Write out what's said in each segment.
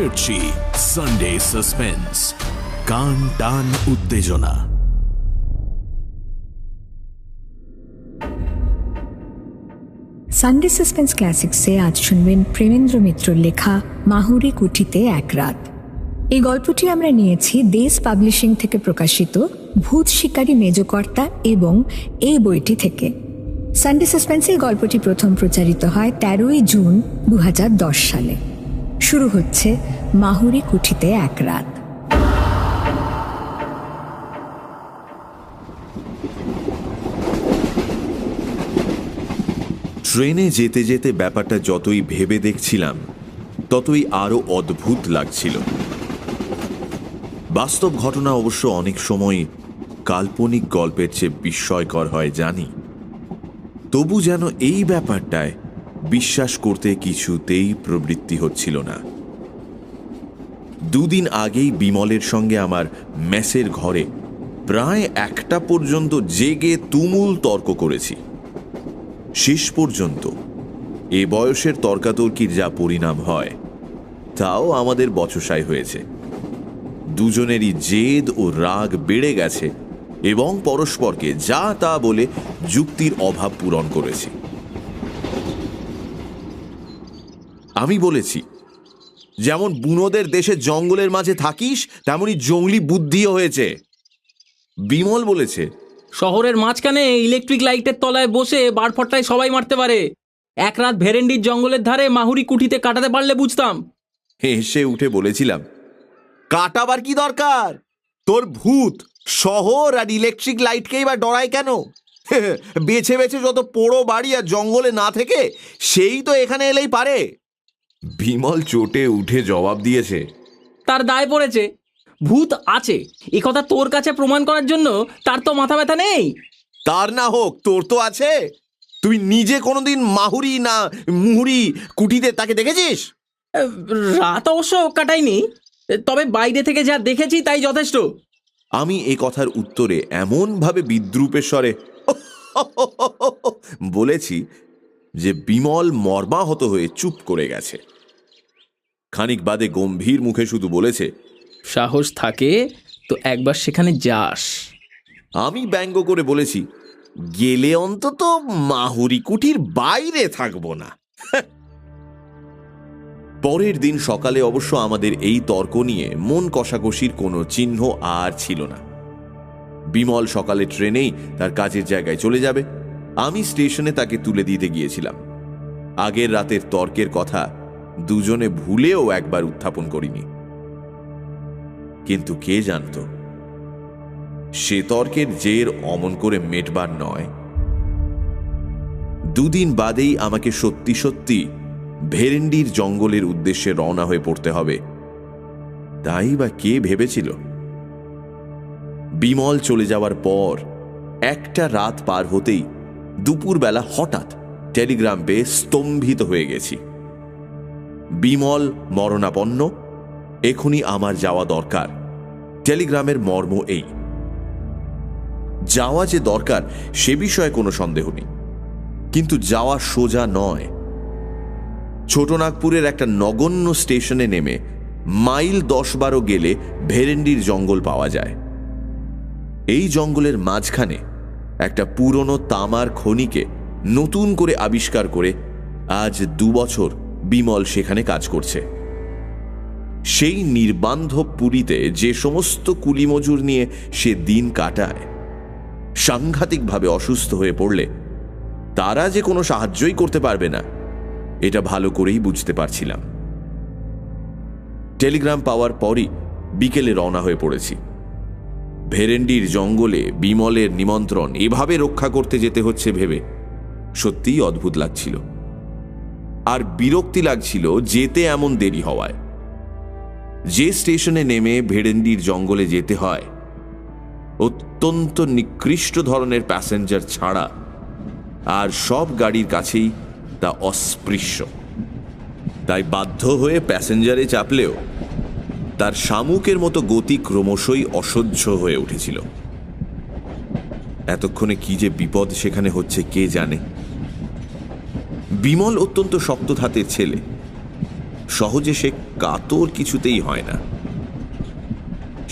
ফিরছি Sunday suspense, কান টান উত্তেজনা। সানডে সাসপেন্স ক্লাসিক্সে আজ শুনবেন প্রেমেন্দ্র মিত্রর লেখা মাহুরি কুঠিতে এক রাত। এই গল্পটি আমরা নিয়েছি দেশ পাবলিশিং থেকে প্রকাশিত ভূত শিকারী মেজকর্তা এবং এই বইটি থেকে। সানডে সাসপেন্সে এই গল্পটি প্রথম প্রচারিত হয় 13ই জুন 2010 সালে। শুরু হচ্ছে মাহুরি কুঠিতে এক রাত। ট্রেনে যেতে যেতে ব্যাপারটা যতই ভেবে দেখছিলাম ততই আরো অদ্ভুত লাগছিল। বাস্তব ঘটনা অবশ্য অনেক সময় কাল্পনিক গল্পের চেয়ে বিস্ময়কর হয় জানি, তবু যেন এই ব্যাপারটায় বিশ্বাস করতে কিছুতেই প্রবৃত্তি হচ্ছিল না। দুদিন আগেই বিমলের সঙ্গে আমার মেসের ঘরে প্রায় 1টা পর্যন্ত জেগে তুমুল তর্ক করেছি। শেষ পর্যন্ত এ বয়সের তর্কাতর্কির যা পরিণাম হয় তাও আমাদের বচসাই হয়েছে। দুজনেরই জেদ ও রাগ বেড়ে গেছে এবং পরস্পরকে যা তা বলে যুক্তির অভাব পূরণ করেছি। আমি বলেছি, যেমন বুনোদের দেশে জঙ্গলের মাঝে থাকিস তেমনি জঙ্গলি বুদ্ধিও হয়েছে। বিমল বলেছে, শহরের মাঝখানে ইলেকট্রিক লাইটের তলায় বসে বারফট্টায় সবাই মারতে পারে। এক রাত ভেরেন্ডির জঙ্গলের ধারে মাহুরি কুঠিতে কাটাতে পারলে বুঝতাম। হেসে উঠে বলেছিলাম, কাটাবার কি দরকার? তোর ভূত শহর আর ইলেকট্রিক লাইটকেই বা ডরায় কেন? বেছে বেছে যত পোড়ো বাড়ি আর জঙ্গলে না থেকে সেই তো এখানে এলেই পারে। বিমল চোটে উঠে জবাব দিয়েছে, তার দায় পড়েছে। ভূত আছে এ কথা তোর কাছে প্রমাণ করার জন্য তার তো মাথা ব্যথা নেই। তার না হোক, তোর তো আছে। তুই নিজে কোনোদিন মাহুরি না মুহুরি কুঠিতে তাকে দেখেছিস? রাত অবশ্য কাটাইনি, তবে বাইরে থেকে যা দেখেছি তাই যথেষ্ট। আমি এ কথার উত্তরে এমনভাবে বিদ্রূপের স্বরে বলেছি যে বিমল মর্মাহত হয়ে চুপ করে গেছে। খানিক বাদে গম্ভীর মুখে শুধু বলেছে, সাহস থাকে তো একবার সেখানে যাস। আমি ব্যঙ্গ করে বলেছি, গেলে অন্তত মাহুরি কুঠির বাইরে থাকবো না। পরের দিন সকালে অবশ্য আমাদের এই তর্ক নিয়ে মন কষাকষির কোনো চিহ্ন আর ছিল না। বিমল সকালে ট্রেনেই তার কাজের জায়গায় চলে যাবে, আমি স্টেশনে তাকে তুলে দিতে গিয়েছিলাম। আগের রাতের তর্কের কথা দুজনে ভুলেও একবার উত্থাপন করিনি। কিন্তু কে জানত সে তর্কের জের অমন করে মেটবার নয়। দুদিন বাদেই আমাকে সত্যি সত্যি ভেরেন্ডির জঙ্গলের উদ্দেশ্যে রওনা হয়ে পড়তে হবে। তাই বা কে ভেবেছিল? বিমল চলে যাওয়ার পর একটা রাত পার হতেই দুপুরবেলা হঠাৎ টেলিগ্রাম পেয়ে স্তম্ভিত হয়ে গেছি। বিমল মরণাপন্ন, এখনই আমার যাওয়া দরকার। টেলিগ্রামের মর্ম এই। যাওয়া যে দরকার সে বিষয়ে কোনো সন্দেহ নেই, কিন্তু যাওয়া সোজা নয়। ছোটনাগপুরের একটা নগণ্য স্টেশনে নেমে মাইল 10-12 গেলে ভেরেন্ডির জঙ্গল পাওয়া যায়। এই জঙ্গলের মাঝখানে একটা পুরনো তামার খনিকে নতুন করে আবিষ্কার করে আজ 2 বছর বিমল সেখানে কাজ করছে। সেই নির্বান্ধব পুরীতে যে সমস্ত কুলিমজুর নিয়ে সে দিন কাটায়, সাংঘাতিকভাবে অসুস্থ হয়ে পড়লে তারা যে কোনো সাহায্যই করতে পারবে না এটা ভালো করেই বুঝতে পারছিলাম। টেলিগ্রাম পাওয়ার পরই বিকেলে রওনা হয়ে পড়েছি। ভেরেন্ডির জঙ্গলে বিমলের নিমন্ত্রণ এভাবে রক্ষা করতে যেতে হচ্ছে ভেবে সত্যিই অদ্ভুত লাগছিল, আর বিরক্তি লাগছিল যেতে এমন দেরি হওয়ায়। যে স্টেশনে নেমে ভেরেন্ডির জঙ্গলে যেতে হয় অত্যন্ত নিকৃষ্ট ধরনের প্যাসেঞ্জার ছাড়া আর সব গাড়ির কাছেই তা অস্পৃশ্য। তাই বাধ্য হয়ে প্যাসেঞ্জারে চাপলেও তার শামুকের মতো গতি ক্রমশই অসহ্য হয়ে উঠেছিল। এতক্ষণে কি যে বিপদ সেখানে হচ্ছে কে জানে। বিমল অত্যন্ত শক্ত ধাতের ছেলে, সহজে সে কাতর কিছুতেই হয় না।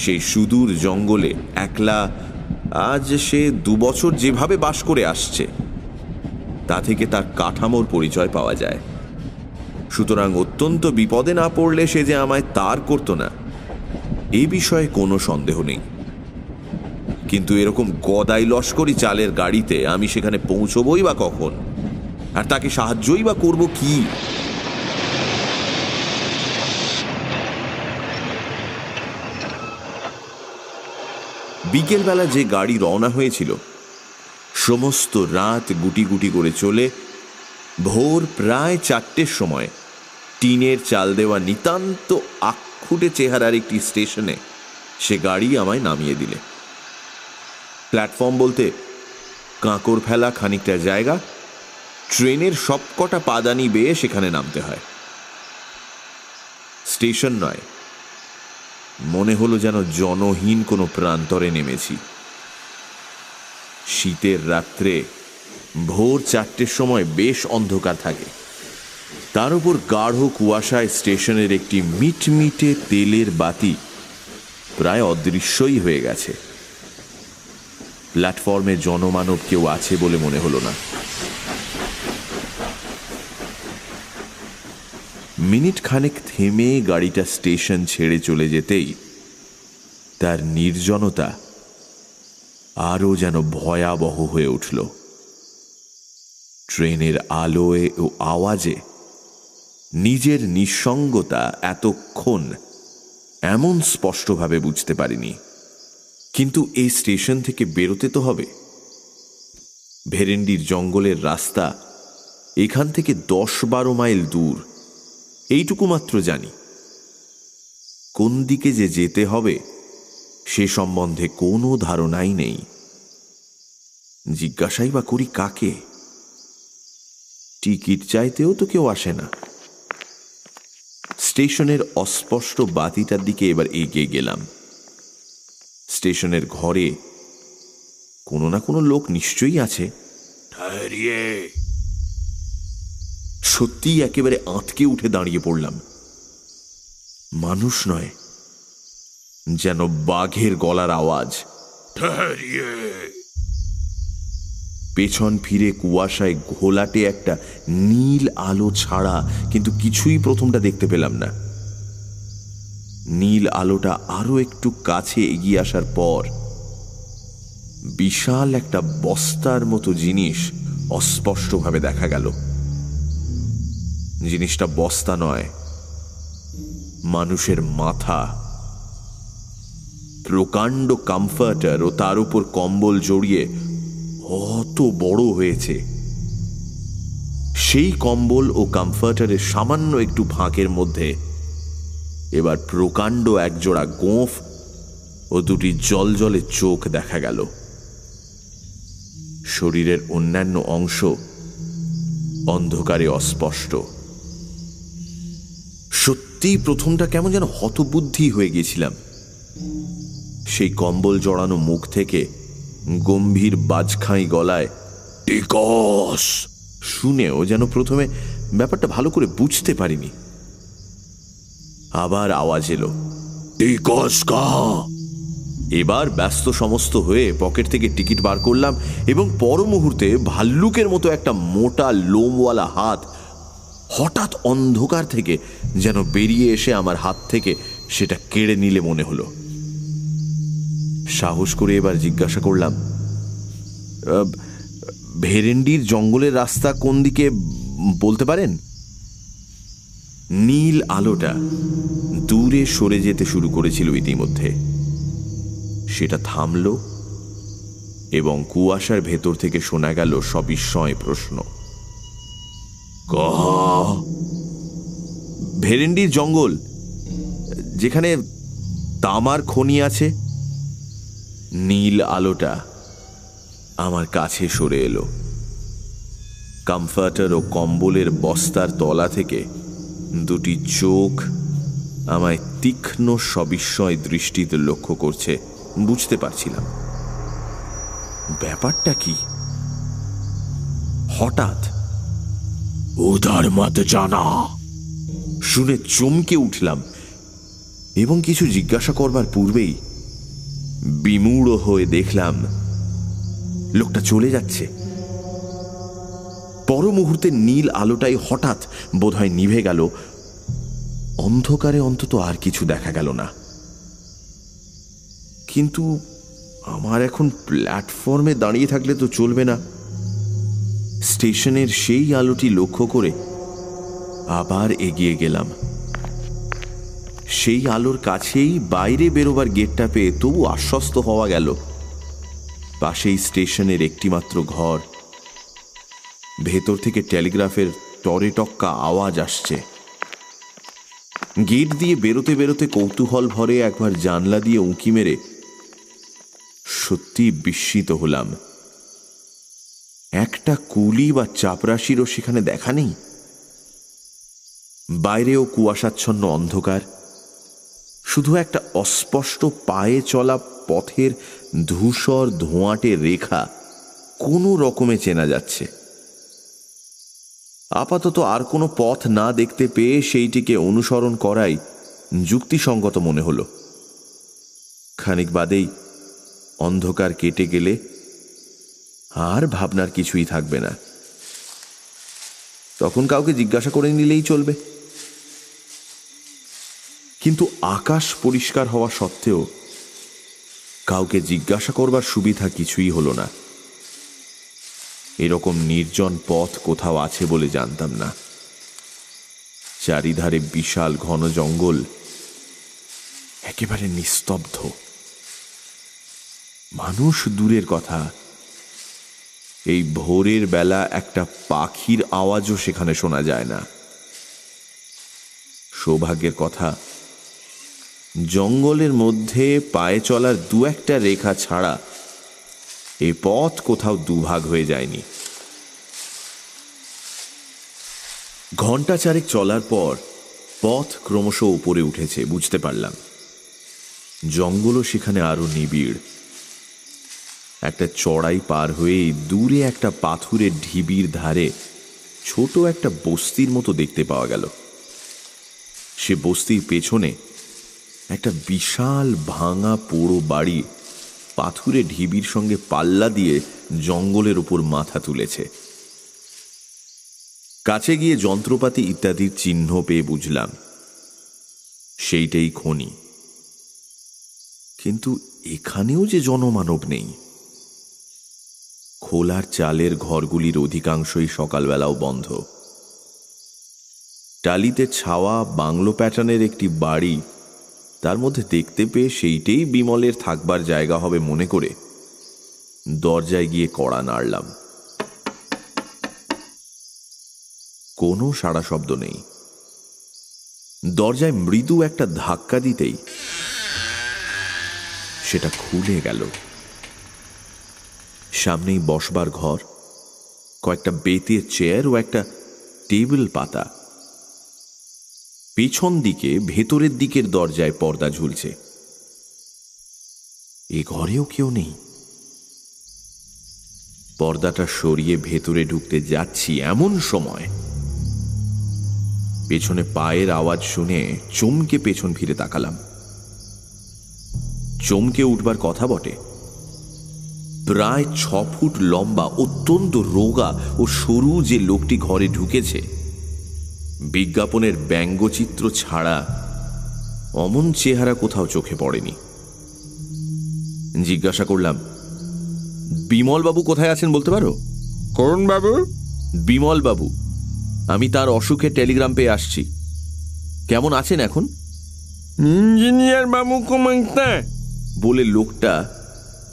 সেই সুদূর জঙ্গলে একলা আজ সে 2 বছর যেভাবে বাস করে আসছে তা থেকে তার কাঠামোর পরিচয় পাওয়া যায়। সুতরাং অত্যন্ত বিপদে না পড়লে সে যে আমায় তার করত না এ বিষয়ে কোনো সন্দেহ নেই। কিন্তু এরকম গদাই লস্করি চালের গাড়িতে আমি সেখানে পৌঁছবই বা কখন, আর তাকে সাহায্যই বা করব কি? বিকেলবেলা যে গাড়ি রওনা হয়েছিল সমস্ত রাত গুটি গুটি করে চলে ভোর প্রায় 4টের সময় টিনের চাল দেওয়া নিতান্ত আক্ষুটে চেহারার একটি স্টেশনে সে গাড়ি আমায় নামিয়ে দিলে। প্ল্যাটফর্ম বলতে কাঁকর ফেলা খানিকটা জায়গা, ট্রেনের সবকটা পাদানি বেয়ে সেখানে নামতে হয়। স্টেশন নয়, মনে হলো যেন জনহীন কোনো প্রান্তরে নেমেছি। শীতের রাত্রে ভোর 4টের সময় বেশ অন্ধকার থাকে, তার উপর গাঢ় কুয়াশায় স্টেশনের একটি মিটমিটে তেলের বাতি প্রায় অদৃশ্যই হয়ে গেছে। প্ল্যাটফর্মে জনমানব কেউ আছে বলে মনে হলো না। মিনিট খানেক থেমে গাড়িটা স্টেশন ছেড়ে চলে যেতেই তার নির্জনতা আরও যেন ভয়াবহ হয়ে উঠল। ট্রেনের আলোয় ও আওয়াজে নিজের নিঃসঙ্গতা এতক্ষণ এমন স্পষ্টভাবে বুঝতে পারিনি। কিন্তু এই স্টেশন থেকে বেরোতে তো হবে। ভেরেন্ডির জঙ্গলের রাস্তা এখান থেকে 10-12 মাইল দূর, এইটুকু মাত্র জানি। কোন দিকে যে যেতে হবে সে সম্বন্ধে কোনো ধারণাই নেই। জিজ্ঞাসাই বা করি কাকে? টিকিট চাইতেও তো কেউ আসে না। স্টেশনের অস্পষ্ট বাতিটার দিকে এবার এগিয়ে গেলাম। স্টেশনের ঘরে কোনো না কোনো লোক নিশ্চয়ই আছে। সত্যিই একেবারে আঁতকে উঠে দাঁড়িয়ে পড়লাম। মানুষ নয়, যেন বাঘের গলার আওয়াজ। পেছন ফিরে কুয়াশায় ঘোলাটে একটা নীল আলো ছাড়া কিন্তু কিছুই প্রথমটা দেখতে পেলাম না। নীল আলোটা আরো একটু কাছে এগিয়ে আসার পর বিশাল একটা বস্তার মতো জিনিস অস্পষ্টভাবে দেখা গেল। জিনিসটা বস্তা নয়, মানুষের মাথা। প্রকাণ্ড কমফর্টার ও তার উপর কম্বল জড়িয়ে অত বড় হয়েছে। সেই কম্বল ও কমফর্টারের সামান্য একটু ফাঁকের মধ্যে এবার প্রকাণ্ড একজোড়া গোঁফ ও দুটি জলজলে চোখ দেখা গেল। শরীরের অন্যান্য অংশ অন্ধকারে অস্পষ্ট। সত্যিই প্রথমটা কেমন যেন হতবুদ্ধি হয়ে গেছিলাম। সেই কম্বল জড়ানো মুখ থেকে গম্ভীর বাজখাঁই গলায় টিকস শুনেও যেন প্রথমে ব্যাপারটা ভালো করে বুঝতে পারিনি। আবার আওয়াজ এলো, টিকস কা। এবার ব্যস্ত সমস্ত হয়ে পকেট থেকে টিকিট বার করলাম এবং পর মুহূর্তে ভাল্লুকের মতো একটা মোটা লোমওয়ালা হাত হঠাৎ অন্ধকার থেকে যেন বেরিয়ে এসে আমার হাত থেকে সেটা কেড়ে নিলে মনে হলো। সাহস করে এবার জিজ্ঞাসা করলাম, ভেরেন্ডির জঙ্গলের রাস্তা কোন দিকে বলতে পারেন? নীল আলোটা দূরে সরে যেতে শুরু করেছিল ইতিমধ্যে। সেটা থামল এবং কুয়াশার ভেতর থেকে শোনা গেল সবিস্ময় প্রশ্ন, ভেরেন্ডির জঙ্গল, যেখানে তামার খনি আছে। নীল আলোটা আমার কাছে সরে এলো। কমফর্টার ও কম্বলের বস্তার তলা থেকে দুটি চোখ আমায় তীক্ষ্ণ সবিস্ময় দৃষ্টিতে লক্ষ্য করছে। বুঝতে পারছিলাম ব্যাপারটা কি। হঠাৎ উধার মত জানা শুনে চমকে উঠলাম এবং কিছু জিজ্ঞাসা করবার পূর্বেই বিমূঢ় হয়ে দেখলাম লোকটা চলে যাচ্ছে। পর মুহূর্তে নীল আলোটাই হঠাৎ বোধহয় নিভে গেল। অন্ধকারে অন্তত আর কিছু দেখা গেল না। কিন্তু আমার এখন প্ল্যাটফর্মে দাঁড়িয়ে থাকলে তো চলবে না। স্টেশনের সেই আলোটি লক্ষ্য করে আবার এগিয়ে গেলাম। সেই আলোর কাছেই বাইরে বেরোবার গেটটা পেয়ে তবু আশ্বস্ত হওয়া গেল। পাশেই স্টেশনের একটিমাত্র ঘর। ভেতর থেকে টেলিগ্রাফের টরেটক্কা আওয়াজ আসছে। গেট দিয়ে বেরোতে বেরোতে কৌতূহল ভরে একবার জানলা দিয়ে উঁকি মেরে সত্যি বিস্মিত হলাম। একটা কুলি বা চাপরাশিরও সেখানে দেখা নেই। বাইরেও কুয়াশাচ্ছন্ন অন্ধকার। শুধু একটা অস্পষ্ট পায়ে চলা পথের ধূসর ধোঁয়াটে রেখা কোনো রকমে চেনা যাচ্ছে। আপাতত আর কোনো পথ না দেখতে পেয়ে সেইটিকে অনুসরণ করাই যুক্তিসঙ্গত মনে হল। খানিক বাদেই অন্ধকার কেটে গেলে আর ভাবনার কিছুই থাকবে না। তখন কাউকে জিজ্ঞাসা করে নিলেই চলবে। কিন্তু আকাশ পরিষ্কার হওয়া সত্ত্বেও কাউকে জিজ্ঞাসা করবার সুবিধা কিছুই হলো না। এরকম নির্জন পথ কোথাও আছে বলে জানতাম না। চারিধারে বিশাল ঘন জঙ্গল, একেবারে নিস্তব্ধ। মানুষ দূরের কথা, এই ভোরের বেলা একটা পাখির আওয়াজও সেখানে শোনা যায় না। সৌভাগ্যের কথা, জঙ্গলের মধ্যে পায়ে চলার দু একটা রেখা ছাড়া এই পথ কোথাও দুভাগ হয়ে যায়নি। ঘণ্টা চারেক চলার পর পথ ক্রমশ উপরে উঠেছে বুঝতে পারলাম। জঙ্গলও সেখানে আরো নিবিড়। একটা চড়াই পার হয়েই দূরে একটা পাথুরের ঢিবির ধারে ছোট একটা বস্তির মতো দেখতে পাওয়া গেল। সে বস্তির পেছনে একটা বিশাল ভাঙা পোড়ো বাড়ি পাথুরে ঢিবির সঙ্গে পাল্লা দিয়ে জঙ্গলের উপর মাথা তুলেছে। কাছে গিয়ে যন্ত্রপাতি ইত্যাদির চিহ্ন পেয়ে বুঝলাম সেইটাই খনি। কিন্তু এখানেও যে জনমানব নেই। খোলার চালের ঘরগুলির অধিকাংশই সকালবেলাও বন্ধ। টালিতে ছাওয়া বাংলো প্যাটার্নের একটি বাড়ি তার মধ্যে দেখতে পেয়ে সেইটাই বিমলের থাকবার জায়গা হবে মনে করে দরজায় গিয়ে কড়া নাড়লাম। কোনো সাড়া শব্দ নেই। দরজায় মৃদু একটা ধাক্কা দিতেই সেটা খুলে গেল। সামনেই বসবার ঘর, কয়েকটা বেতের চেয়ার ও একটা টেবিল পাতা। পেছন দিকে ভেতরের দিকের দরজায় পর্দা ঝুলছে। এ ঘরেও কেউ নেই। পর্দাটা সরিয়ে ভেতরে ঢুকতে যাচ্ছি এমন সময় পেছনে পায়ের আওয়াজ শুনে চমকে পেছন ফিরে তাকালাম। চমকে উঠবার কথা বটে। প্রায় 6 ফুট লম্বা অত্যন্ত রোগা ও সরু যে লোকটি ঘরে ঢুকেছে, বিজ্ঞাপনের ব্যঙ্গচিত্র ছাড়া অমন চেহারা কোথাও চোখে পড়েনি। জিজ্ঞাসা করলাম, বিমল বাবু কোথায় আছেন বলতে পারো? কোন বাবু? বিমল বাবু। আমি তার অসুখের টেলিগ্রাম পেয়ে আসছি। কেমন আছেন এখন? ইঞ্জিনিয়ার বাবু কমাইতে বলে লোকটা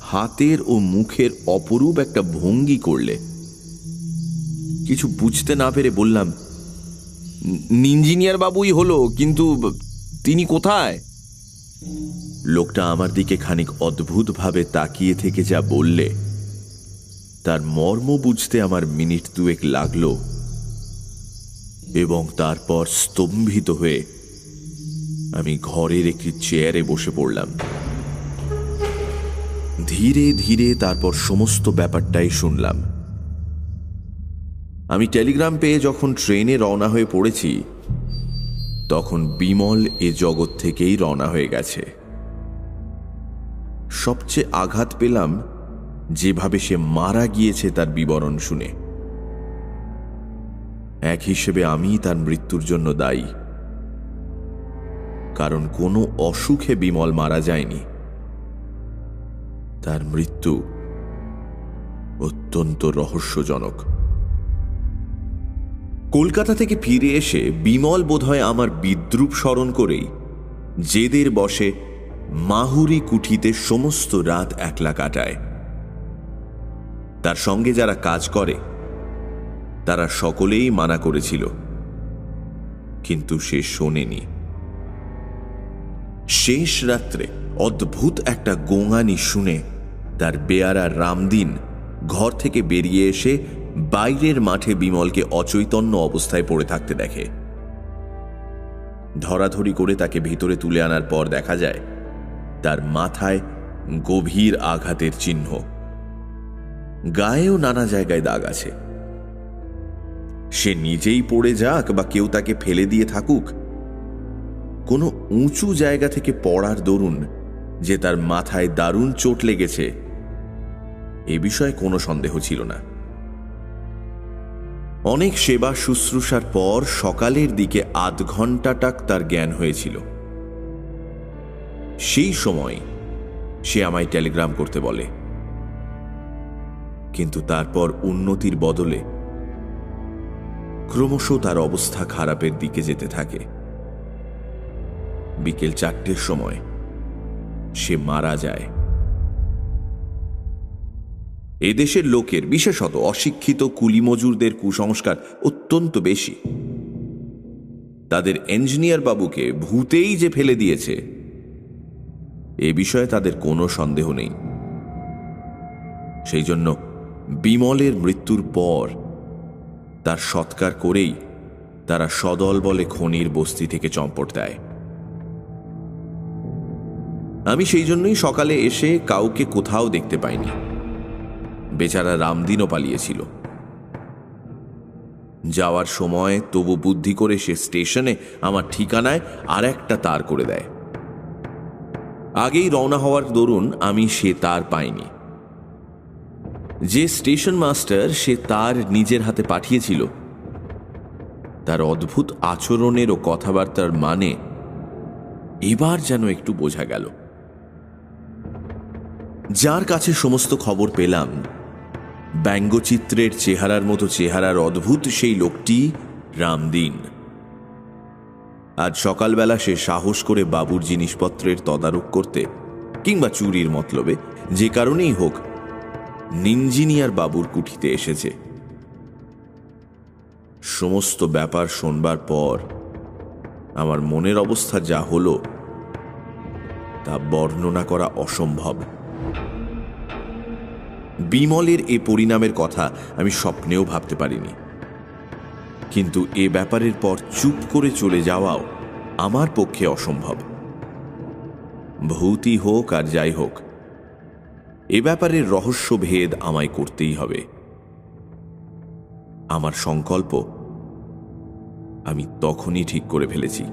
হাতের ও মুখের অপরূপ একটা ভঙ্গি করলে। কিছু বুঝতে না পেরে বললাম, ইঞ্জিনিয়ার বাবুই হলো, কিন্তু তিনি কোথায়? লোকটা আমার দিকে খানিক অদ্ভুতভাবে তাকিয়ে থেকে যা বললে তার মর্ম বুঝতে আমার মিনিট দুয়েক লাগলো এবং তারপর স্তম্ভিত হয়ে আমি ঘরের একটি চেয়ারে বসে পড়লাম। ধীরে ধীরে তারপর সমস্ত ব্যাপারটাই শুনলাম। আমি টেলিগ্রাম পেয়ে যখন ট্রেনে রওনা হয়ে পড়েছি তখন বিমল এ জগৎ থেকেই রওনা হয়ে গেছে। সবচেয়ে আঘাত পেলাম যেভাবে সে মারা গিয়েছে তার বিবরণ শুনে। এক হিসেবে আমি তার মৃত্যুর জন্য দায়ী, কারণ কোনো অসুখে বিমল মারা যায়নি। তার মৃত্যু অত্যন্ত রহস্যজনক। কলকাতা থেকে ফিরে এসে বিমল বোধহয় আমার বিদ্রূপ স্মরণ করেই জেদের বসে মাহুরি কুঠিতে সমস্ত রাত একলা কাটায়। তার সঙ্গে যারা কাজ করে তারা সকলেই মানা করেছিল, কিন্তু সে শোনেনি। শেষ রাত্রে অদ্ভুত একটা গোঙানি শুনে তার বেয়ারা রামদিন ঘর থেকে বেরিয়ে এসে বাইরের মাঠে বিমলকে অচৈতন্য অবস্থায় পড়ে থাকতে দেখে। ধরাধরি করে তাকে ভিতরে তুলে আনার পর দেখা যায় তার মাথায় গভীর আঘাতের চিহ্ন, গায়েও নানা জায়গায় দাগ আছে। সে নিজেই পড়ে যাক বা কেউ তাকে ফেলে দিয়ে থাকুক, কোনো উঁচু জায়গা থেকে পড়ার দরুন যে তার মাথায় দারুণ চোট লেগেছে এ বিষয়ে কোনো সন্দেহ ছিল না। অনেক সেবা শুশ্রূষার পর সকালের দিকে আধ ঘণ্টাটাক তার জ্ঞান হয়েছিল। সেই সময় সে আমায় টেলিগ্রাম করতে বলে, কিন্তু তারপর উন্নতির বদলে ক্রমশ তার অবস্থা খারাপের দিকে যেতে থাকে। বিকেল 4টের সময় সে মারা যায়। এদেশের লোকের, বিশেষত অশিক্ষিত কুলি মজুরদের কুসংস্কার অত্যন্ত বেশি। তাদের ইঞ্জিনিয়ার বাবুকে ভূতেই যে ফেলে দিয়েছে এ বিষয়ে তাদের কোনো সন্দেহ নেই। সেই জন্য বিমলের মৃত্যুর পর তার সৎকার করেই তারা সদল বলে খনির বস্তি থেকে চম্পট দেয়। আমি সেই জন্যই সকালে এসে কাউকে কোথাও দেখতে পাইনি। বেচারা রামদিনও পালিয়েছিল। যাওয়ার সময় তবু বুদ্ধি করে সে স্টেশনে আমার ঠিকানায় আর একটা তার করে দেয়। আগেই রওনা হওয়ার দরুন আমি সে তার পাইনি। যে স্টেশন মাস্টার সে তার নিজের হাতে পাঠিয়েছিল তার অদ্ভুত আচরণের ও কথাবার্তার মানে এবার যেন একটু বোঝা গেল। যার কাছে সমস্ত খবর পেলাম, ব্যঙ্গচিত্রের চেহারার মতো চেহারার অদ্ভুত সেই লোকটি রামদিন। আজ সকালবেলা সে সাহস করে বাবুর জিনিসপত্রের তদারক করতে কিংবা চুরির মতলবে যে কারণেই হোক ইঞ্জিনিয়ার বাবুর কুঠিতে এসেছে। সমস্ত ব্যাপার শোনবার পর আমার মনের অবস্থা যা হলো তা বর্ণনা করা অসম্ভব। বিমলের এ পরিণামের কথা আমি স্বপ্নেও ভাবতে পারিনি, কিন্তু এ ব্যাপারের পর চুপ করে চলে যাওয়াও আমার পক্ষে অসম্ভব। ভূতই হোক আর যাই হোক, এ ব্যাপারের রহস্যভেদ আমায় করতেই হবে। আমার সংকল্প আমি তখনই ঠিক করে ফেলেছি।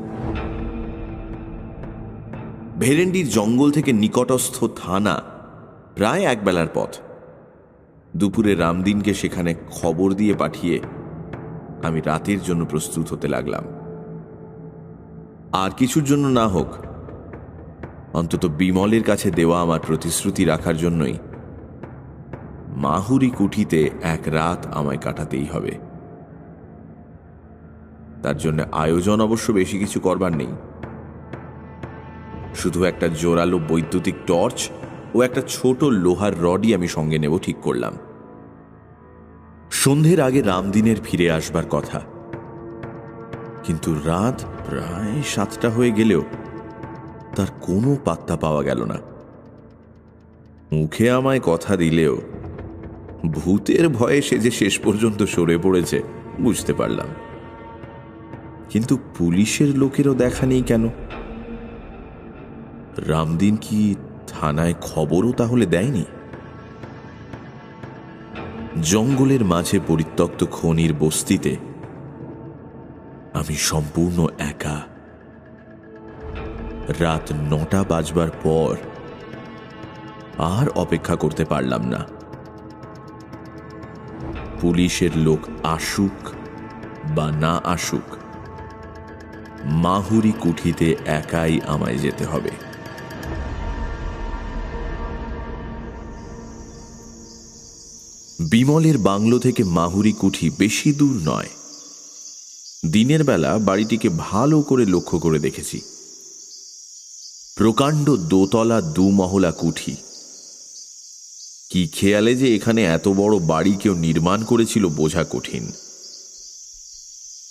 ভেরেন্ডির জঙ্গল থেকে নিকটস্থ থানা প্রায় একবেলার পথ। দুপুরে রামদিনকে সেখানে খবর দিয়ে পাঠিয়ে আমি রাতের জন্য প্রস্তুত হতে লাগলাম। আর কিছুর জন্য না হোক, অন্তত বিমলের কাছে দেওয়া আমার প্রতিশ্রুতি রাখার জন্যই মাহুরি কুঠিতে এক রাত আমায় কাটাতেই হবে। তার জন্য আয়োজন অবশ্য বেশি কিছু করবার নেই। শুধু একটা জোরালো বৈদ্যুতিক টর্চ ও একটা ছোট লোহার রডই আমি সঙ্গে নেব ঠিক করলাম। সন্ধ্যের আগে রামদিনের ফিরে আসবার কথা, কিন্তু রাত প্রায় 7টা হয়ে গেলেও তার কোনো পাত্তা পাওয়া গেল না। মুখে আমায় কথা দিলেও ভূতের ভয়ে সে যে শেষ পর্যন্ত সরে পড়েছে বুঝতে পারলাম। কিন্তু পুলিশের লোকেরও দেখা নেই কেন? রামদিন কি থানায় খবরও তাহলে দেয়নি? জঙ্গলের মাঝে পরিত্যক্ত খনির বস্তিতে আমি সম্পূর্ণ একা। রাত 9টা বাজবার পর আর অপেক্ষা করতে পারলাম না। পুলিশের লোক আসুক বা না আসুক, মাহুরি কুঠিতে একাই আমায় যেতে হবে। বিমলের বাংলো থেকে মাহুরি কুঠি বেশি দূর নয়। দিনের বেলা বাড়িটিকে ভালো করে লক্ষ্য করে দেখেছি। প্রকাণ্ড দোতলা 2 মহলা কুঠি। কি খেয়ালে যে এখানে এত বড় বাড়ি কেউ নির্মাণ করেছিল বোঝা কঠিন।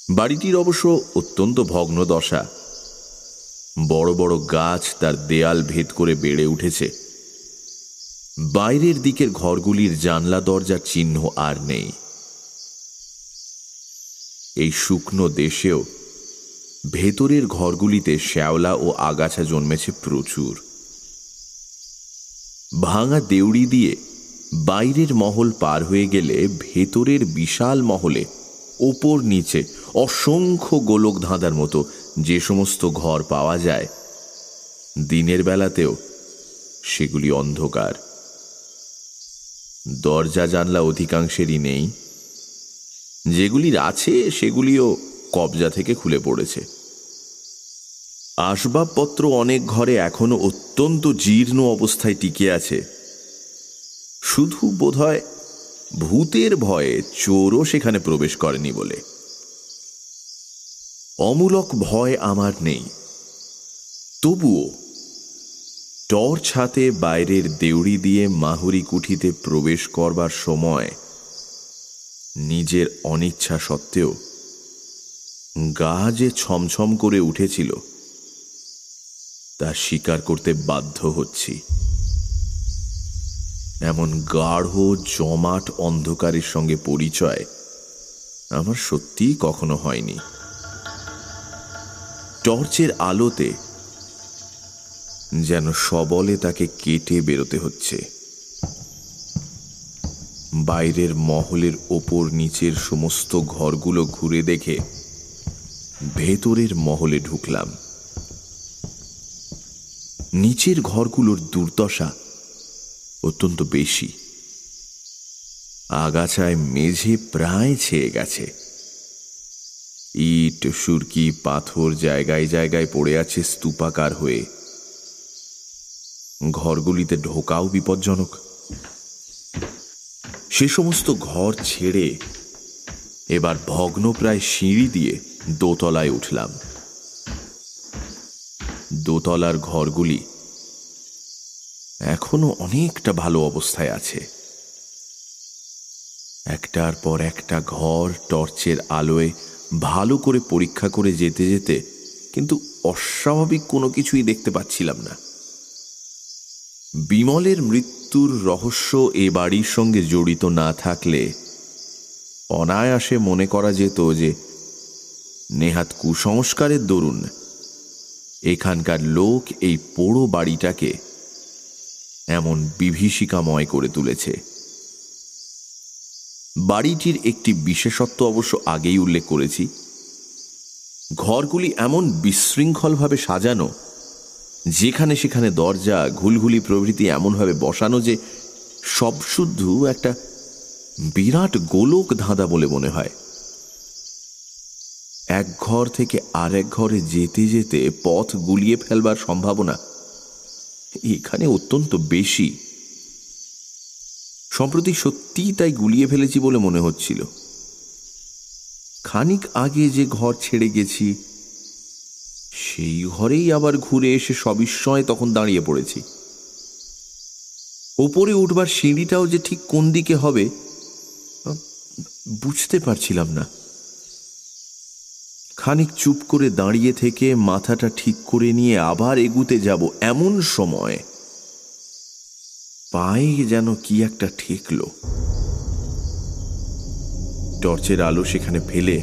বাড়িটির অবশ্য অত্যন্ত ভগ্ন দশা। বড় বড় গাছ তার দেয়াল ভেদ করে বেড়ে উঠেছে। বাইরের দিকের ঘরগুলির জানলা দরজার চিহ্ন আর নেই। এই শুকনো দেশেও ভেতরের ঘরগুলিতে শ্যাওলা ও আগাছা জন্মেছে প্রচুর। ভাঙা দেউড়ি দিয়ে বাইরের মহল পার হয়ে গেলে ভেতরের বিশাল মহলে ওপর নিচে অসংখ্য গোলক ধাঁধার মতো যে সমস্ত ঘর পাওয়া যায়, দিনের বেলাতেও সেগুলি অন্ধকার। দরজা জানলা অধিকাংশেরই নেই। যেগুলির আছে সেগুলিও কবজা থেকে খুলে পড়েছে। আসবাবপত্র অনেক ঘরে এখনো অত্যন্ত জীর্ণ অবস্থায় টিকে আছে। শুধু বোধহয় ভূতের ভয়ে চোরও সেখানে প্রবেশ করেনি বলে। অমূলক ভয় আমার নেই, তবুও টর্চ হাতে বাইরের দেউড়ি দিয়ে মাহুরি কুঠিতে প্রবেশ করবার সময় নিজের অনিচ্ছা সত্ত্বেও গা যে ছমছম করে উঠেছিল তা স্বীকার করতে বাধ্য হচ্ছি। এমন গাঢ় জমাট অন্ধকারের সঙ্গে পরিচয় আমার সত্যিই কখনো হয়নি। টর্চের আলোতে যেন সবলে তাকে কেটে বেরোতে হচ্ছে। বাইরের মহলের ওপর নিচের সমস্ত ঘরগুলো ঘুরে দেখে ভেতরের মহলে ঢুকলাম। নিচের ঘরগুলোর দুর্দশা অত্যন্ত বেশি। আগাছায় মেঝে প্রায় ছেয়ে গেছে। ইট সুরকি পাথর জায়গায় জায়গায় পড়ে আছে স্তূপাকার হয়ে। ঘরগুলিতে ঢোকাও বিপজ্জনক। সে সমস্ত ঘর ছেড়ে এবার ভগ্নপ্রায় সিঁড়ি দিয়ে দোতলায় উঠলাম। দোতলার ঘরগুলি এখনো অনেকটা ভালো অবস্থায় আছে। একটার পর একটা ঘর টর্চের আলোয় ভালো করে পরীক্ষা করে যেতে যেতে কিন্তু অস্বাভাবিক কোনো কিছুই দেখতে পাচ্ছিলাম না। বিমলের মৃত্যুর রহস্য এ বাড়ির সঙ্গে জড়িত না থাকলে অনায়াসে মনে করা যেত যে নেহাত কুসংস্কারের দরুন এখানকার লোক এই পোড়ো বাড়িটাকে এমন বিভীষিকাময় করে তুলেছে। বাড়িটির একটি বিশেষত্ব অবশ্য আগেই উল্লেখ করেছি। ঘরগুলি এমন বিশৃঙ্খলভাবে সাজানো, যেখানে সেখানে দরজা ঘুলঘুলি প্রভৃতি এমনভাবে বসানো যে সব শুদ্ধ একটা বিরাট গোলক ধাঁধা বলে মনে হয়। এক ঘর থেকে আরেক ঘরে যেতে যেতে পথ গুলিয়ে ফেলবার সম্ভাবনা এখানে অত্যন্ত বেশি। সম্প্রতি সত্যিই তাই গুলিয়ে ফেলেছি বলে মনে হচ্ছিল। খানিক আগে যে ঘর ছেড়ে গেছি সেই ঘরেই আবার ঘুরে এসে সবিস্ময়ে তখন দাঁড়িয়ে পড়েছি। ওপরে উঠবার সিঁড়িটাও যে ঠিক কোন দিকে হবে বুঝতে পারছিলাম না। খানিক চুপ করে দাঁড়িয়ে থেকে মাথাটা ঠিক করে নিয়ে আবার এগুতে যাব এমন সময় পায়ে যেন কি একটা ঠেকল। টর্চের আলো সেখানে ফেলে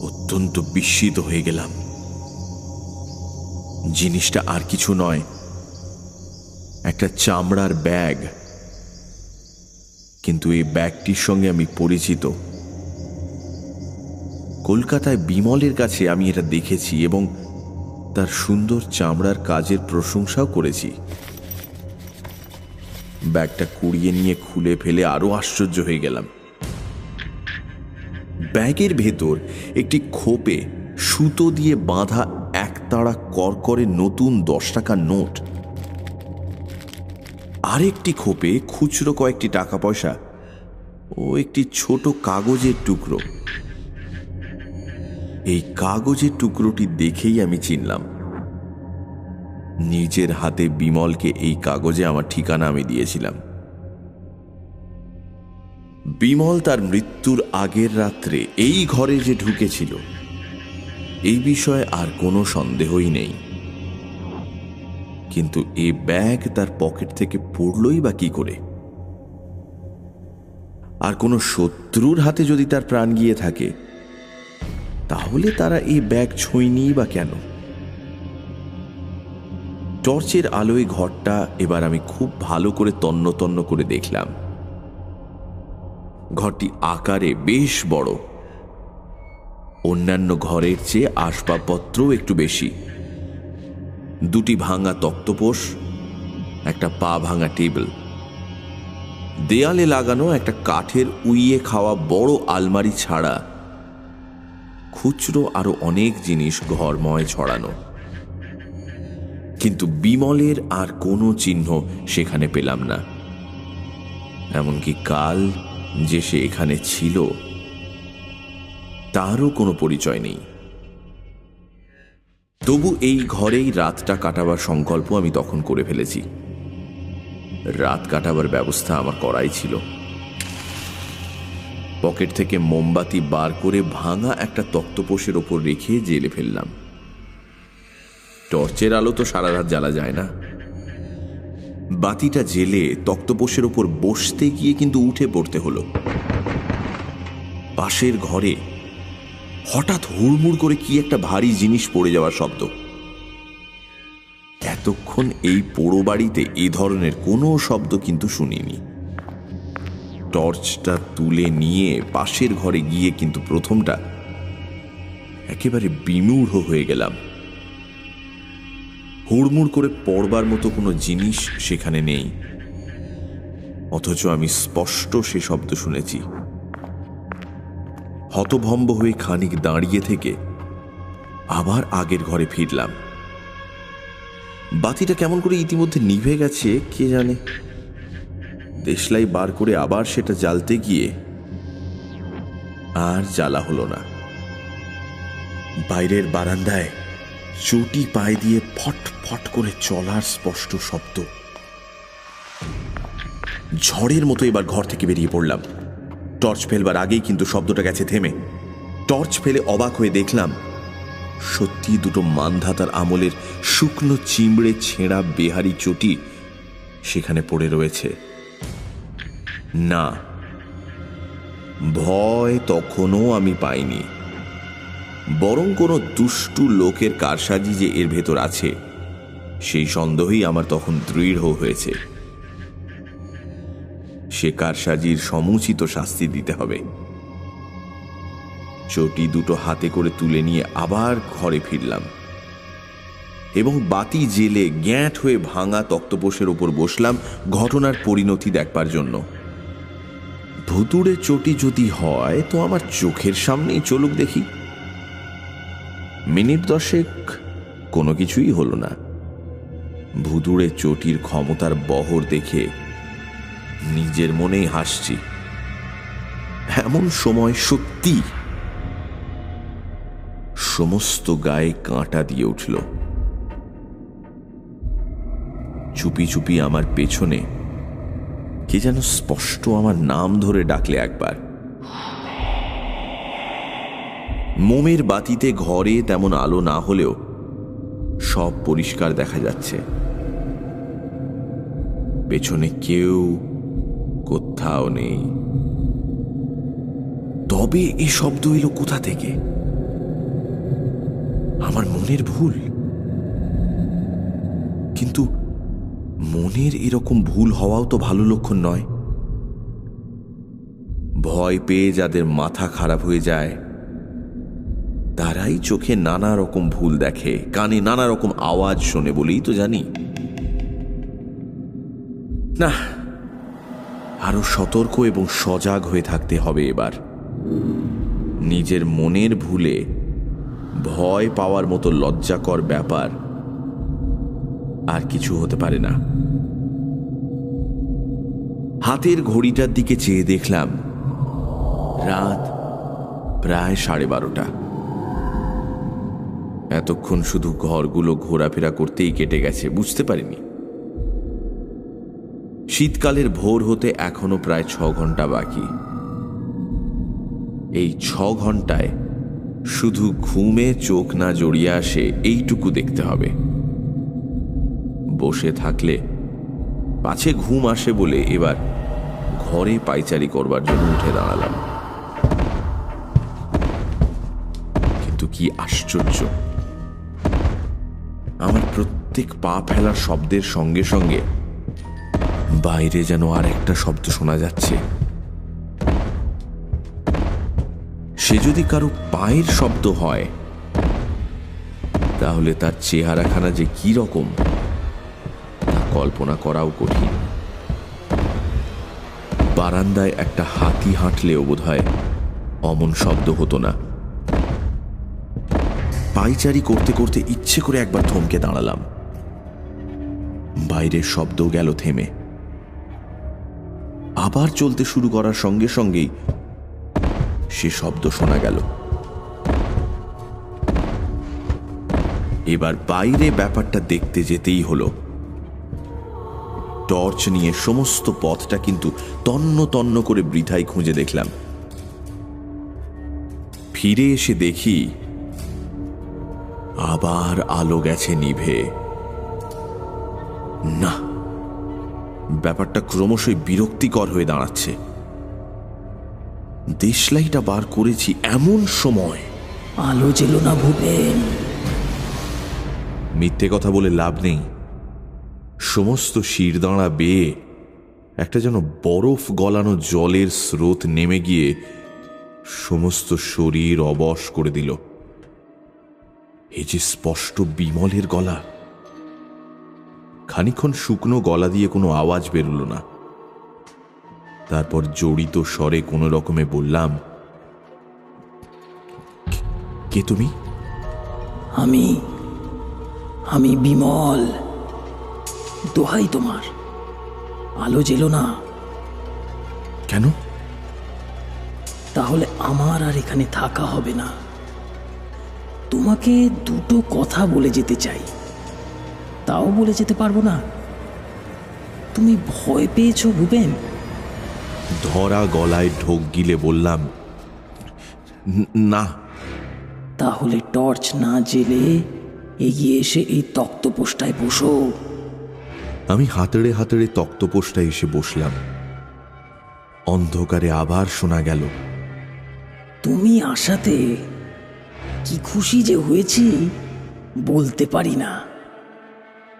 অত্যন্ত বিস্মিত হয়ে গেলাম। জিনিসটা আর কিছু নয়, একটা চামড়ার ব্যাগ। কিন্তু এই ব্যাগটির সঙ্গে আমি পরিচিত। কলকাতায় বিমলের কাছে আমি এটা দেখেছি এবং তার সুন্দর চামড়ার কাজের প্রশংসাও করেছি। ব্যাগটা কুড়িয়ে নিয়ে খুলে ফেলে আরো আশ্চর্য হয়ে গেলাম। ব্যাগের ভেতর একটি খোপে সুতো দিয়ে বাঁধা একতাড়া করকরে নতুন 10 টাকার নোট, আরেকটি খোপে খুচরো কয়েকটি টাকা পয়সা ও একটি ছোট কাগজের টুকরো। এই কাগজের টুকরোটি দেখেই আমি চিনলাম। নিজের হাতে বিমলকে এই কাগজে আমার ঠিকানা আমি দিয়েছিলাম। বিমল তার মৃত্যুর আগের রাত্রে এই ঘরে যে ঢুকেছিল এই বিষয়ে আর কোনো সন্দেহই নেই। কিন্তু এই ব্যাগ তার পকেট থেকে পড়লই বা কি করে? আর কোনো শত্রুর হাতে যদি তার প্রাণ গিয়ে থাকে তাহলে তারা এই ব্যাগ ছোঁয়নি বা কেন? টর্চের আলোয় ঘরটা এবার আমি খুব ভালো করে তন্ন তন্ন করে দেখলাম। ঘরটি আকারে বেশ বড়, অন্যান্য ঘরের চেয়ে আসবাবপত্র একটু বেশি। দুটি ভাঙা তক্তপোষ, একটা পা ভাঙা টেবিল, দেয়ালে লাগানো একটা কাঠের উইয়ে খাওয়া বড় আলমারি ছাড়া খুচরো আরো অনেক জিনিস ঘরময় ছড়ানো। কিন্তু বিমলের আর কোনো চিহ্ন সেখানে পেলাম না। এমনকি কাল যে সে এখানে ছিল তারও কোনো পরিচয় নেই। তবু এই ঘরেই রাতটা কাটাবার সংকল্প আমি তখন করে ফেলেছি। রাত কাটাবার ব্যবস্থা আমার করাই ছিল। পকেট থেকে মোমবাতি বার করে ভাঙা একটা তক্তপোষের ওপর রেখে জেলে ফেললাম। টর্চের আলো তো সারা রাত জ্বালা যায় না। বাতিটা জেলে তক্তপোষের ওপর বসতে গিয়ে কিন্তু উঠে পড়তে হলো। পাশের ঘরে হঠাৎ হুড়মুড় করে কি একটা ভারী জিনিস পড়ে যাওয়ার শব্দ। এতক্ষণ এই পোড়ো বাড়িতে এই ধরনের কোনো শব্দ কিন্তু শুনিনি। টর্চটা তুলে নিয়ে পাশের ঘরে গিয়ে কিন্তু প্রথমটা একেবারে বিমূঢ় হয়ে গেলাম। হুড়মুড় করে পড়বার মতো কোনো জিনিস সেখানে নেই, অথচ আমি স্পষ্ট সে শব্দ শুনেছি। হতভম্ব হয়ে খানিক দাঁড়িয়ে থেকে আবার আগের ঘরে ফিরলাম। বাতিটা কেমন করে ইতিমধ্যে নিভে গেছে কে জানে। দেশলাই বার করে আবার সেটা জ্বালতে গিয়ে আর জ্বালা হলো না। বাইরের বারান্দায় চটি পায়ে দিয়ে ফট ফট করে চলার স্পষ্ট শব্দ। ঝড়ের মতো এবার ঘর থেকে বেরিয়ে পড়লাম। টর্চ ফেলবার আগেই কিন্তু শব্দটা গেছে থেমে। টর্চ ফেলে অবাক হয়ে দেখলাম সত্যি দুটো মানধাতার আমলের শুকনো চিমড়ে ছেঁড়া বেহারি চটি সেখানে পড়ে রয়েছে। না, ভয় তখনও আমি পাইনি, বরং কোনো দুষ্টু লোকের কারসাজি যে এর ভেতর আছে সেই সন্দেহই আমার তখন দৃঢ় হয়েছে। সে কারসাজির সমুচিত শাস্তি দিতে হবে। চটি দুটো হাতে করে তুলে নিয়ে আবার ঘরে ফিরলাম এবং বাতি জেলে গ্যাঁট হয়ে ভাঙা তক্তপোষের ওপর বসলাম ঘটনার পরিণতি দেখবার জন্য। ভুতুড়ে চটি যদি হয় তো আমার চোখের সামনেই চলুক দেখি। মিনিট 10 কোনো কিছুই হলো না। ভুতুড়ে চটির ক্ষমতার বহর দেখে নিজের মনেই হাসছি। এমন সময় সত্যি সমস্ত গায়ে কাঁটা দিয়ে উঠল। চুপি চুপি আমার পেছনে কে যেন স্পষ্ট আমার নাম ধরে ডাকলে একবার। মোমের বাতিতে ঘরে তেমন আলো না হলেও সব পরিষ্কার দেখা যাচ্ছে। পেছনে কেউ কোথাও নেই। তবে এই শব্দ এলো কোথা থেকে? আমার মনের ভুল? কিন্তু মনের এরকম ভুল হওয়াও তো ভালো লক্ষণ নয়। ভয় পেয়ে যাদের মাথা খারাপ হয়ে যায় তারাই চোখে নানা রকম ভুল দেখে, কানে নানা রকম আওয়াজ শোনে বলেই তো জানি। না, আরো সতর্ক এবং সজাগ হয়ে থাকতে হবে এবার। নিজের মনের ভুলে ভয় পাওয়ার মতো লজ্জাকর ব্যাপার আর কিছু হতে পারে না। হাতের ঘড়িটার দিকে চেয়ে দেখলাম রাত প্রায় 12:30। এতক্ষণ শুধু ঘরগুলো ঘোরাফেরা করতেই কেটে গেছে, বুঝতে পারিনি। শীতকালের ভোর হতে এখনো প্রায় 6 ঘন্টা বাকি। এই 6 ঘন্টায় শুধু ঘুমে চোখ না জড়িয়ে আসে এইটুকু দেখতে হবে। বসে থাকলে পাছে ঘুম আসে বলে এবার ঘরে পায়চারি করবার জন্য উঠে দাঁড়ালাম। কিন্তু কি আশ্চর্য, আমার প্রত্যেক পা ফেলার শব্দের সঙ্গে সঙ্গে বাইরে যেন আর একটা শব্দ শোনা যাচ্ছে। সে যদি কারো পায়ের শব্দ হয় তাহলে তার চেহারাখানা যে কি রকম তা কল্পনা করাও কঠিন। বারান্দায় একটা হাতি হাঁটলেও বোধহয় অমন শব্দ হতো না। পায়চারি করতে করতে ইচ্ছে করে একবার থমকে দাঁড়ালাম। বাইরের শব্দ গেল থেমে। আবার চলতে শুরু করার সঙ্গে সঙ্গেই সে শব্দ শোনা গেল। এবার বাইরে ব্যাপারটা দেখতে যেতেই হলো। টর্চ নিয়ে সমস্ত পথটা কিন্তু তন্ন তন্ন করে বৃথাই খুঁজে দেখলাম। ফিরে এসে দেখি আবার আলো গেছে নিভে। না, ব্যাপারটা ক্রমশই বিরক্তিকর হয়ে দাঁড়াচ্ছে। দেশলাইটা বার করেছি এমন সময়। আলো জ্বেল না ভূপেন। মিথ্যে কথা বলে লাভ নেই। সমস্ত শিরদাঁড়া বেয়ে একটা যেন বরফ গলানো জলের স্রোত নেমে গিয়ে সমস্ত শরীর অবশ করে দিল। এ যে স্পষ্ট বিমলের গলা। খানিকক্ষণ শুকনো গলা দিয়ে কোনো আওয়াজ বেরোল না। তারপর জড়িত স্বরে কোনো রকমে বললাম, কে তুমি? আমি বিমল। দোহাই তোমার, আলো জ্বেলো না। কেন? তাহলে আমার আর এখানে থাকা হবে না। তোমাকে দুটো কথা বলে যেতে চাই, তাও বলে যেতে পারবো না। তুমি ভয় পেয়েছো ভূপেন? ধরা গলায় ঢোক গিলে বললাম, না। তাহলে টর্চ না জেলে এগিয়ে এসে এই তক্তপোষটায় বসো। আমি হাতড়ে হাতড়ে তক্তপোষটায় এসে বসলাম। অন্ধকারে আবার শোনা গেল, তুমি আসাতে কি খুশি যে হয়েছি বলতে পারি না।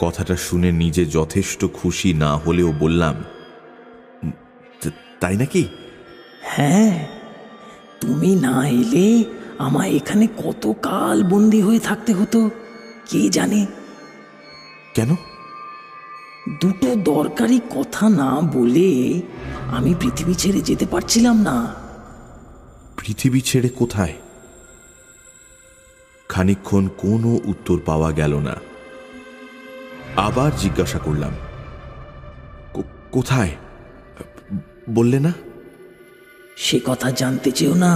কথাটা শুনে নিজে যথেষ্ট খুশি না হলেও বললাম, তাই নাকি? হ্যাঁ, তুমি না এলে আমায় এখানে কত কাল বন্দি হয়ে থাকতে হতো কে জানে। কেন? দুটো দরকারি কথা না বলে আমি পৃথিবী ছেড়ে যেতে পারছিলাম না। পৃথিবী ছেড়ে কোথায়? খানিকক্ষণ কোনো উত্তর পাওয়া গেল না। আবার জিজ্ঞাসা করলাম, কোথায় বললে না? সে কথা জানতে চেও না,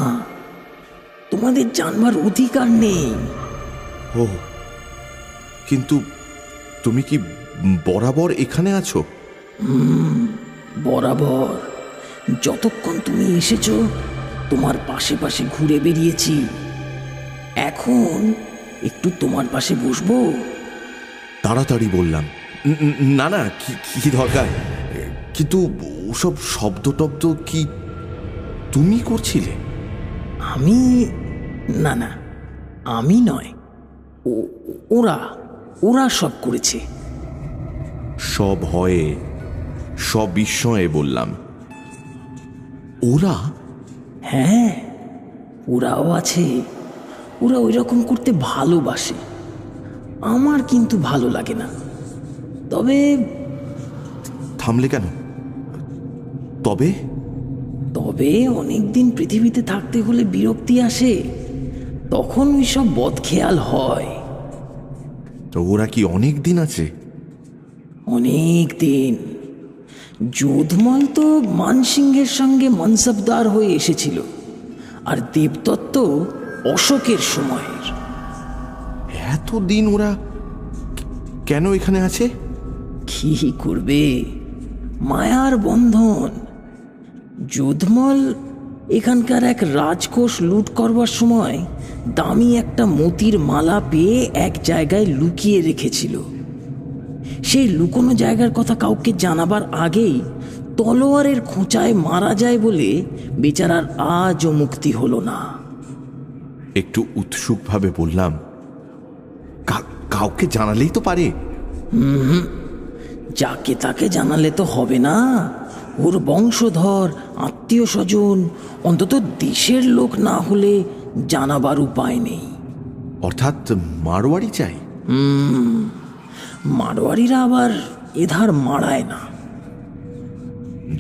তোমাদের জানবার অধিকার নেই। ও, কিন্তু তুমি কি বরাবর এখানে আছো? বরাবর। যতক্ষণ তুমি এসেছো তোমার পাশে পাশে ঘুরে বেরিয়েছি। এখন একটু তোমার পাশে বসবো। তাড়াতাড়ি বললাম, না না, কি দরকার। কিন্তু ওসব শব্দ টব্দ কি তুমি করছিলে? আমি? না না, আমি নয়, ওরা সব করেছে। সভয়ে সবিস্ময়ে বললাম, ওরা? হ্যাঁ, ওরাও আছে। ওরা ওই রকম করতে ভালোবাসে, আমার কিন্তু ভালো লাগে না। তবে থামলে কেন? তবে তবে অনেকদিন পৃথিবীতে থাকতে হলে বিরক্তি আসে, তখন ওইসব বদখেয়াল হয়। তো ওরা কি অনেক দিন আছে? অনেক দিন। যোধমল তো মানসিংহের সঙ্গে মনসবদার হয়ে এসেছিল, আর দেবদত্ত অশোকের সময়ের। এতদিন ওরা কেন এখানে আছে? কি করবে, মায়ার বন্ধন। যোধমল এখানকার এক রাজকোষ লুট করবার সময় দামি একটা মতির মালা পেয়ে এক জায়গায় লুকিয়ে রেখেছিল। সেই লুকোনো জায়গার কথা কাউকে জানাবার আগেই তলোয়ারের খোঁচায় মারা যায় বলে বেচারার আজও মুক্তি হলো না। একটু উৎসুকভাবে বললাম, কাউকে জানালেই তো পারে। যাকে তাকে জানালে তো হবে না। ওর বংশধর, আত্মীয় স্বজন, অন্তত দেশের লোক না হলে জানাবার উপায় নেই। অর্থাৎ মারোয়ারি চাই? মারোয়ারিরা আবার এধার মারায় না।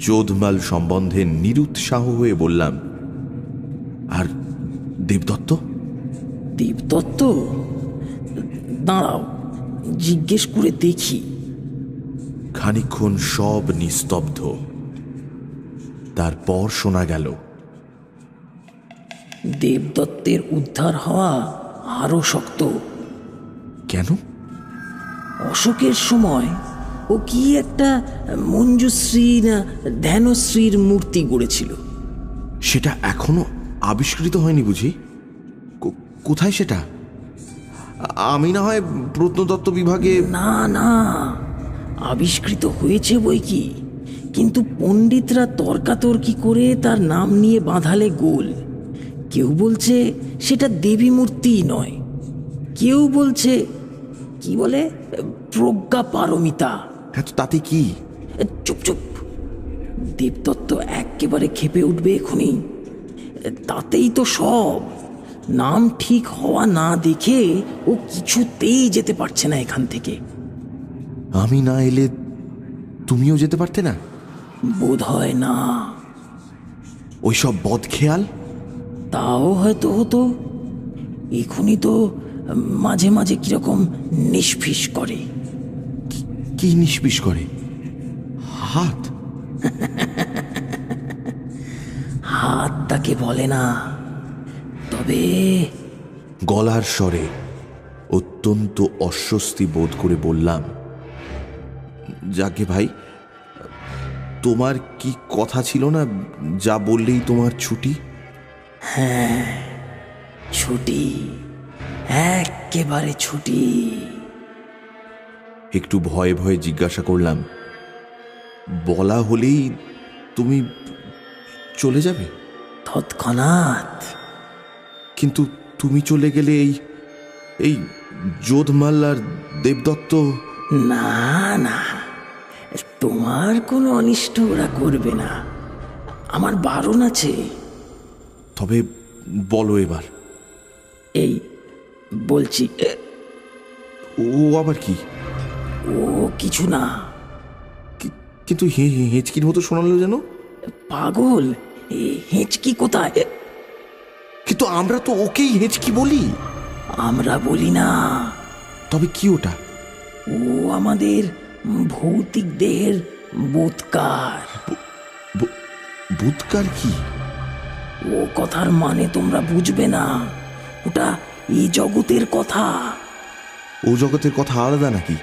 যোধমাল সম্বন্ধে নিরুৎসাহ হয়ে বললাম, আর দেবদত্ত? দেবদত্ত? দাঁড়াও, জিজ্ঞেস করে দেখি। খানিকক্ষণ সব নিস্তব্ধ। তারপর শোনা গেল, দেবদত্তের উদ্ধার হওয়া আরো শক্ত। কেন? অশোকের সময় ও কি একটা মঞ্জুশ্রী না ধ্যানশ্রীর মূর্তি গড়েছিল। সেটা এখনো আবিষ্কৃত হয়নি বুঝি? কোথায় সেটা? আমি না হয় প্রত্নতত্ত্ব বিভাগে। না না, আবিষ্কৃত হয়েছে বই কি, কিন্তু পণ্ডিতরা তর্কাতর্কি করে তার নাম নিয়ে বাঁধালে গোল। কেউ বলছে সেটা দেবী মূর্তিই নয়, কেউ বলছে কি বলে প্রজ্ঞা পারমিতা। হ্যাঁ, তো তাতে কি? চুপ চুপ, দেবদত্ত একেবারে ক্ষেপে উঠবে এখনই। তাতেই তো সব। নাম ঠিক হওয়া না দেখে ও কিছুতেই যেতে পারছে না এখান থেকে। আমি না এলে তুমিও যেতে পারতে না? বোধ হয় না। ওইসব বদখেয়াল? তাও হয়তো হতো। এখনই তো মাঝে মাঝে কিরকম নিষ্ফিস করে। কি নিষ্পিস করে? হাত? হাত তাকে বলে না, তবে গলার স্বরে অত্যন্ত অস্বস্তি বোধ করে বললাম, যাকে ভাই, তোমার কি কথা ছিল না, যা বললেই তোমার ছুটি? হ্যাঁ, ছুটি, একেবারে ছুটি। একটু ভয়ে ভয়ে জিজ্ঞাসা করলাম, বলা হলেই তুমি চলে যাবে? তৎক্ষণাৎ। কিন্তু তুমি চলে গেলে এই যোধমাল আর দেবদত্ত? না না, তোমার কোনো অনিষ্ট ওরা করবে না, আমার বারণ আছে। তবে বলো এবার। এই বলছি। ও আবার কি? ও কিছু না। কিন্তু হেঁচকির মতো শোনালো যেন। পাগল, হেঁচকি কোথায়? কিন্তু আমরা তো ওকেই হেঁচকি বলি। আমরা বলি না। তবে কি ওটা? ও আমাদের ভৌতিক দেহের বোধকার। ভূতকার কি? ও কথার মানে তোমরা বুঝবে না। ওটা এই জগতের কথা। ও জগতের কথা আলাদা নাকি?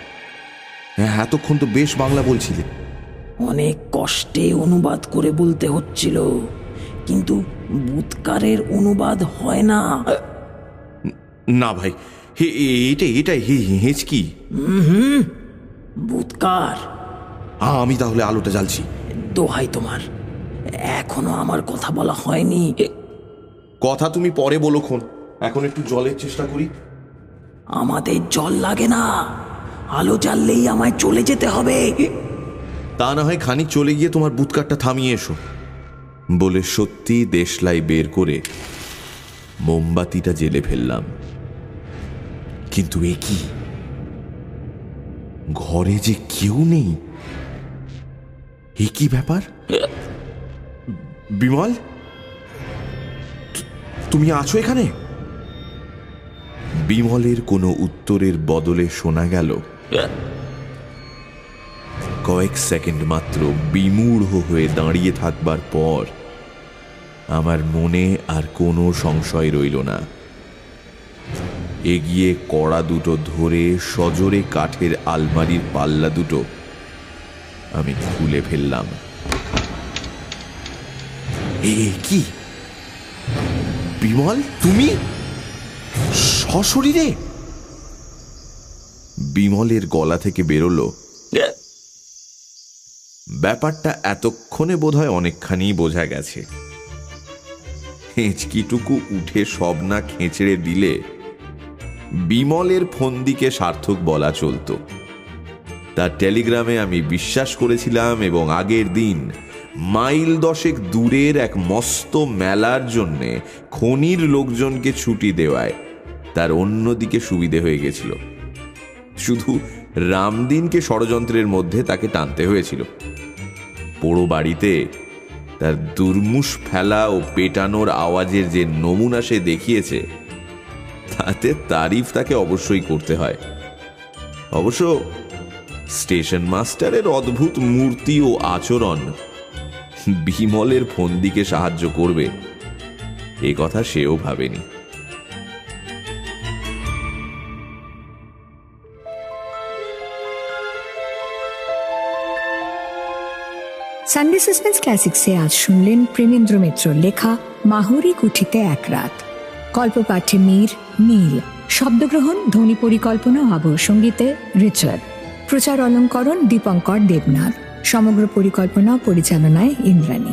হ্যাঁ, এতক্ষণ তো বেশ বাংলা বলছিলে। অনেক কষ্টে অনুবাদ করে বলতে হচ্ছিল, কিন্তু ভূতকারের অনুবাদ হয় না। না ভাই, এটাই হেঁচকি। ভূতকার। আমি তাহলে আলোটা জ্বালছি। দোহাই তোমার, এখনো আমার কথা বলা হয়নি। কথা তুমি পরে বলোক্ষণ, এখন একটু জলের চেষ্টা করি। আমাদের জল লাগে না, আলো জ্বাললেই আমায় চলে যেতে হবে। তা না হয় খানিক চলে গিয়ে তোমার বুৎকারটা থামিয়ে এসো। বলে সত্যি দেশলাই বের করে মোমবাতিটা জেলে ফেললাম। কিন্তু এ কি, ঘরে যে কেউ নেই। এ কি ব্যাপার? বিমল, তুমি আছো এখানে? বিমলের কোনো উত্তরের বদলে শোনা গেল কয়েক সেকেন্ড মাত্র বিমূঢ় হয়ে দাঁড়িয়ে থাকবার পর আমার মনে আর কোনো সংশয় রইল না। এগিয়ে কড়া দুটো ধরে সজোরে কাঠের আলমারির পাল্লা দুটো আমি খুলে ফেললাম। এ কি বিমল, তুমি সশরীরে? বিমলের গলা থেকে বেরোলো, ব্যাপারটা এতক্ষণে বোধহয় অনেকখানি বোঝা গেছে। হেঁচকিটুকু উঠে সব না খেঁচড়ে দিলে বিমলের ফন্দিকে সার্থক বলা চলত। তার টেলিগ্রামে আমি বিশ্বাস করেছিলাম এবং আগের দিন মাইল 10 দূরের এক মস্ত মেলার জন্যে খনির লোকজনকে ছুটি দেওয়ায় তার অন্যদিকে সুবিধে হয়ে গেছিল। শুধু রামদিনকে ষড়যন্ত্রের মধ্যে তাকে টানতে হয়েছিল। পোড়ো বাড়িতে তার দুর্মুষ ফেলা ও পেটানোর আওয়াজের যে নমুনা সে দেখিয়েছে, তাতে তারিফ তাকে অবশ্যই করতে হয়। অবশ্য স্টেশন মাস্টারের অদ্ভুত মূর্তি ও আচরণ বিমলের ফন্দিকে সাহায্য করবে এ কথা সেও ভাবেনি। সানডে সাসপেন্স ক্লাসিক্সে আজ শুনলেন প্রেমেন্দ্র মিত্রর লেখা মাহুরি কুঠিতে এক রাত। কল্পপাঠে মীর, নীল। শব্দগ্রহণ, ধ্বনি পরিকল্পনা ও আবহ সঙ্গীতে রিচার্ড। প্রচার অলঙ্করণ দীপঙ্কর দেবনাথ। সমগ্র পরিকল্পনা ও পরিচালনায় ইন্দ্রাণী।